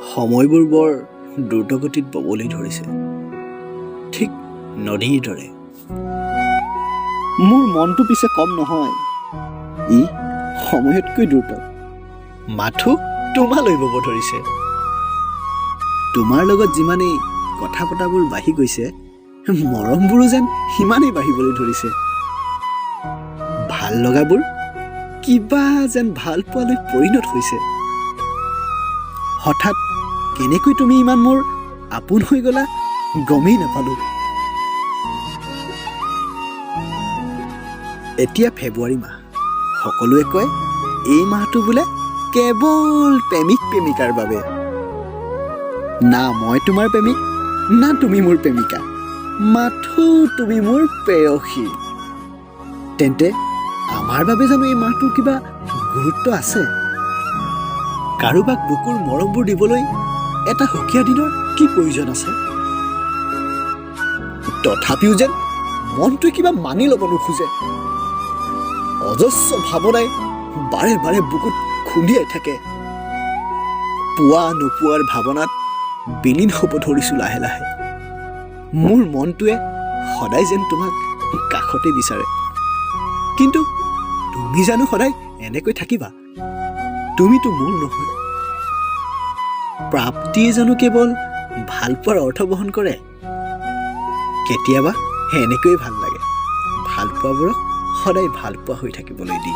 সময়বোৰ বৰ দ্ৰুতগতিত ববলৈ ধৰিছে, ঠিক নদীৰ দৰে। মোৰ মনটো পিছে কম নহয়, ই সময়তকৈ দ্ৰুত। মাথো তোমালৈ বব ধৰিছে। তোমাৰ লগত যিমানেই কথা পতাবোৰ বাঢ়ি গৈছে, মৰমবোৰো যেন সিমানেই বাঢ়িবলৈ ধৰিছে। ভাল লগাবোৰ কিবা যেন ভাল পোৱালৈ পৰিণত হৈছে। হঠাৎ কেনেকৈ তুমি ইমান মোৰ আপোন হৈ গলা গমেই নাপালো। এতিয়া ফেব্ৰুৱাৰী মাহ। সকলোৱে কয় এই মাহটো বোলে কেৱল প্ৰেমিক প্ৰেমিকাৰ বাবে। না মই তোমাৰ প্ৰেমিক, না তুমি মোৰ প্ৰেমিকা, মাথো তুমি মোৰ প্ৰেয়সী। তেন্তে আমাৰ বাবে জানো এই মাহটোৰ কিবা গুৰুত্ব আছে? কাৰোবাক বুকুৰ মৰমবোৰ দিবলৈ এটা সুকীয়া দিনৰ কি প্ৰয়োজন আছে? তথাপিও যেন মনটোৱে কিবা মানি ল'ব নোখোজে। অজস্ৰ ভাৱনাই বাৰে বাৰে বুকুত খুন্দিয়াই থাকে। পোৱা নোপোৱাৰ ভাৱনাত বিলীন হ'ব ধৰিছো লাহে লাহে। মোৰ মনটোৱে সদায় যেন তোমাক কাষতে বিচাৰে। কিন্তু তুমি জানো সদায় এনেকৈ থাকিবা? তুমিতো মোৰ নহয়। প্ৰাপ্তিয়ে জানো কেৱল ভাল পোৱাৰ অৰ্থ বহন কৰে? কেতিয়াবা এনেকৈয়ে ভাল লাগে, ভাল পোৱাবোৰক সদায় ভাল পোৱা হৈ থাকিবলৈ দি।